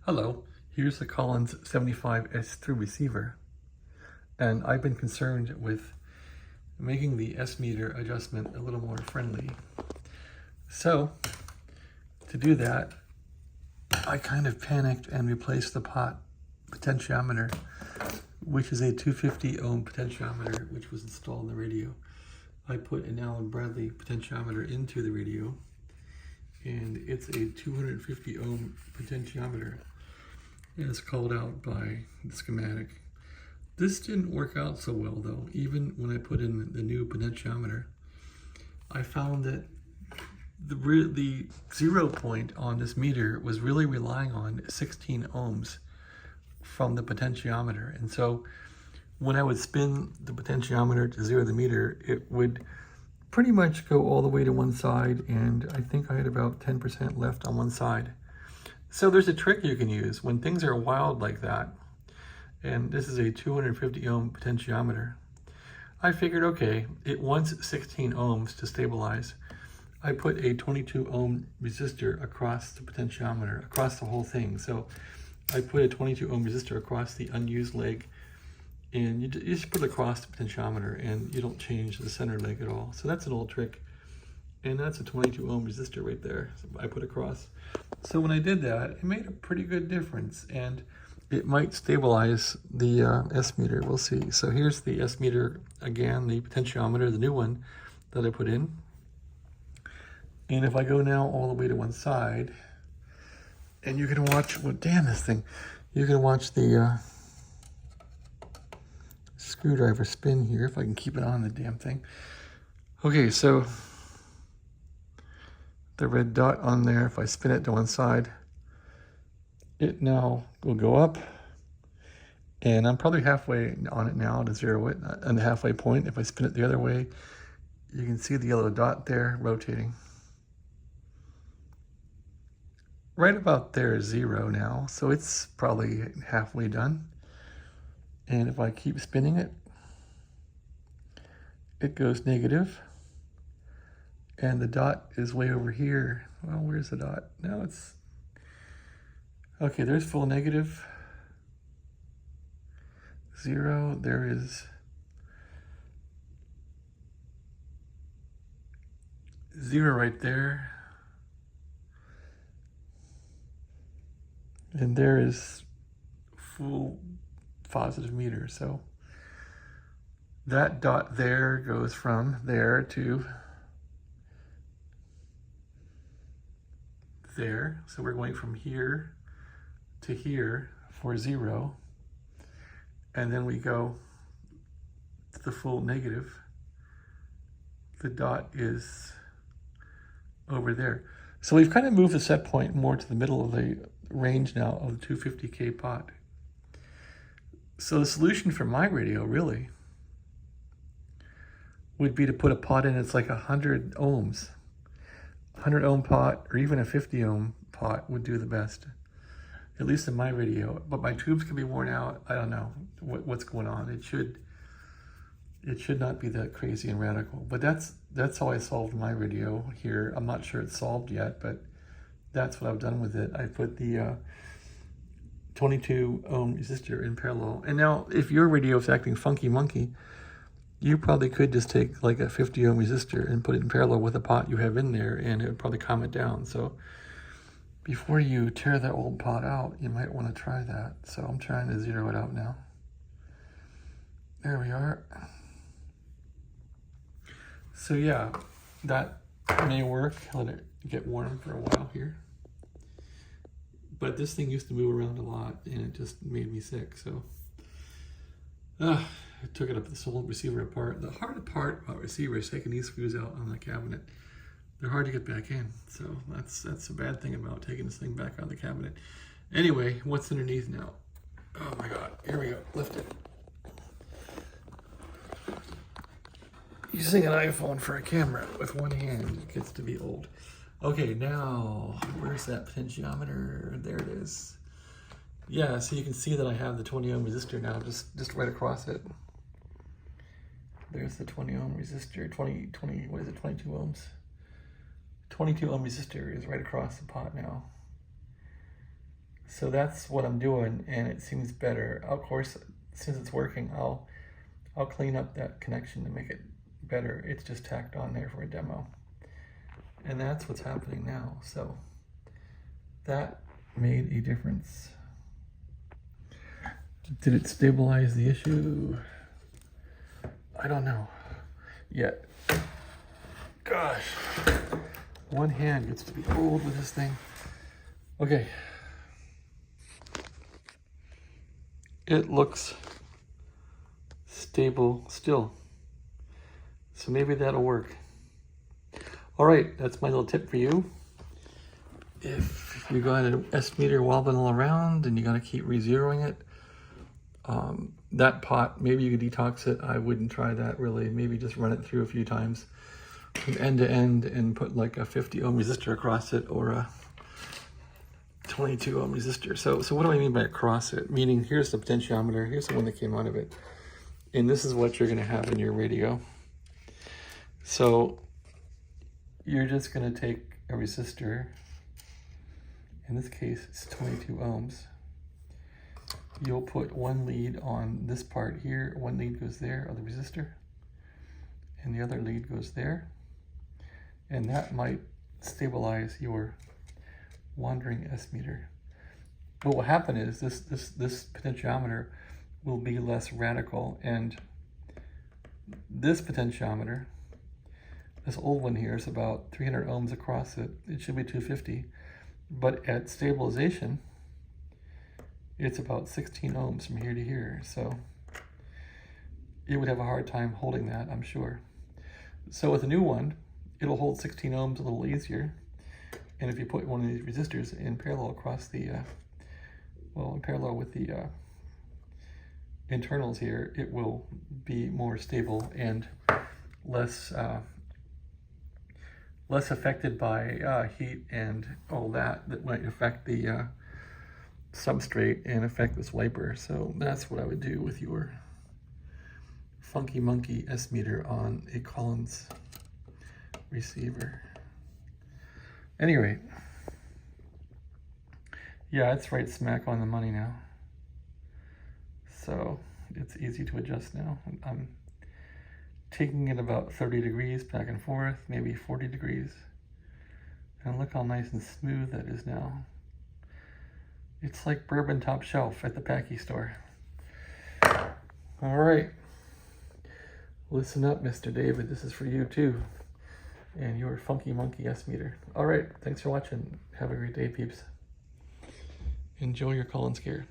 Hello, here's the Collins 75S-3 receiver, and I've been concerned with making the S-meter adjustment a little more friendly. So, to do that, I kind of panicked and replaced the pot potentiometer, which is a 250 ohm potentiometer, which was installed in the radio. I put an Allen Bradley potentiometer into the radio, and it's a 250 ohm potentiometer. And it's called out by the schematic. This didn't work out so well though. Even when I put in the new potentiometer, I found that the 0 point on this meter was really relying on 16 ohms from the potentiometer. And so when I would spin the potentiometer to zero the meter, it would pretty much go all the way to one side, and I think I had about 10% left on one side. So there's a trick you can use when things are wild like that. And this is a 250 ohm potentiometer. I figured, okay, it wants 16 ohms to stabilize. I put a 22 ohm resistor across the potentiometer, across the whole thing. So I put a 22 ohm resistor across the unused leg, and you just put it across the potentiometer and you don't change the center leg at all. So that's an old trick. And that's a 22 ohm resistor right there. So I put across. So when I did that, it made a pretty good difference, and it might stabilize the S-meter. We'll see. So here's the S-meter again, the potentiometer, the new one that I put in. And if I go now all the way to one side, and you can watch, well, damn this thing. You can watch the screwdriver spin here, if I can keep it on the damn thing. Okay, so the red dot on there, if I spin it to one side, it now will go up, and I'm probably halfway on it now to zero it, on the halfway point. If I spin it the other way, you can see the yellow dot there rotating. Right about there is zero now, so it's probably halfway done. And if I keep spinning it, it goes negative. And the dot is way over here. Well, where's the dot? No, it's... Okay, there's full negative. 0, there is 0 right there. And there is full positive meter. So that dot there goes from there to there. So we're going from here to here for 0. And then we go to the full negative. The dot is over there. So we've kind of moved the set point more to the middle of the range now of the 250K pot. So the solution for my radio really would be to put a pot in that's like 100 ohms. 100 ohm pot, or even a 50 ohm pot would do the best, at least in my radio. But my tubes can be worn out. I don't know what's going on. It should not be that crazy and radical. But that's how I solved my radio here. I'm not sure it's solved yet, but that's what I've done with it. I put the 22 ohm resistor in parallel. And now, if your radio is acting funky monkey, you probably could just take like a 50 ohm resistor and put it in parallel with the pot you have in there, and it would probably calm it down. So before you tear that old pot out, you might want to try that. So I'm trying to zero it out now. There we are. So yeah, that may work. Let it get warm for a while here. But this thing used to move around a lot, and it just made me sick. So I took it up, this whole receiver apart. The hard part about receivers is taking these screws out on the cabinet. They're hard to get back in. So that's a bad thing about taking this thing back out of the cabinet. Anyway, what's underneath now? Oh my God, here we go, lift it. Using an iPhone for a camera with one hand gets to be old. Okay, now, where's that potentiometer? There it is. Yeah, so you can see that I have the 20 ohm resistor now, just right across it. There's the 20 ohm resistor, 20, what is it, 22 ohms? 22 ohm resistor is right across the pot now. So that's what I'm doing, and it seems better. Of course, since it's working, I'll clean up that connection to make it better. It's just tacked on there for a demo. And that's what's happening now. So that made a difference. Did it stabilize the issue? I don't know yet. Gosh, one hand gets to be old with this thing. Okay. It looks stable still. So maybe that'll work. All right, that's my little tip for you. If you got an S meter wobbling all around and you gotta keep re-zeroing it, that pot, maybe you could detox it. I wouldn't try that really. Maybe just run it through a few times from end to end and put like a 50 ohm resistor across it or a 22 ohm resistor. So what do I mean by across it? Meaning here's the potentiometer, here's the one that came out of it. And this is what you're gonna have in your radio. So you're just gonna take a resistor, in this case it's 22 ohms. You'll put one lead on this part here, one lead goes there of the resistor, and the other lead goes there. And that might stabilize your wandering S meter. What will happen is this potentiometer will be less radical, and this potentiometer, this old one here, is about 300 ohms across it. It should be 250, but at stabilization, it's about 16 ohms from here to here. So it would have a hard time holding that, I'm sure. So with a new one, it'll hold 16 ohms a little easier. And if you put one of these resistors in parallel across the, in parallel with the internals here, it will be more stable and less affected by heat and all that might affect the substrate and affect this wiper. So that's what I would do with your funky monkey S meter on a Collins receiver. Anyway, yeah, it's right smack on the money now. So it's easy to adjust now. I'm taking it about 30 degrees back and forth, maybe 40 degrees. And look how nice and smooth that is now. It's like bourbon top shelf at the Packy store. All right. Listen up, Mr. David. This is for you too. And your funky monkey S meter. All right. Thanks for watching. Have a great day, peeps. Enjoy your Collins gear.